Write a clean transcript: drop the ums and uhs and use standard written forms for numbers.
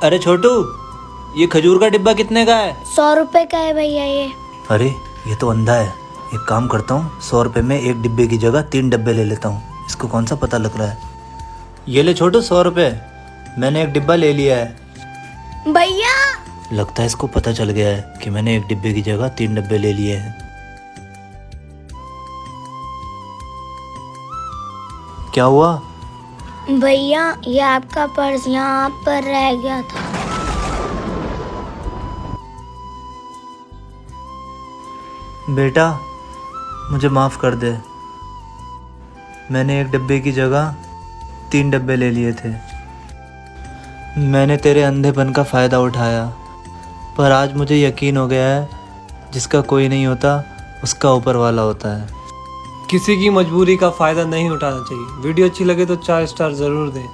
अरे छोटू, ये खजूर का डिब्बा कितने का है? 100 रुपए का है भैया ये। अरे ये तो अंधा है। एक काम करता हूँ, 100 रुपए में एक डिब्बे की जगह 3 डब्बे ले लेता हूँ। इसको कौन सा पता लग रहा है। ये ले छोटू 100 रुपए, मैंने एक डिब्बा ले लिया है। भैया लगता है इसको पता चल गया है कि मैंने एक डिब्बे की जगह 3 डब्बे ले लिए हैं। क्या हुआ? भैया ये आपका पर्स यहाँ पर रह गया था। बेटा मुझे माफ़ कर दे, मैंने एक डब्बे की जगह 3 डब्बे ले लिए थे। मैंने तेरे अंधेपन का फ़ायदा उठाया, पर आज मुझे यकीन हो गया है जिसका कोई नहीं होता उसका ऊपर वाला होता है। किसी की मजबूरी का फ़ायदा नहीं उठाना चाहिए। वीडियो अच्छी लगे तो 4 स्टार ज़रूर दें।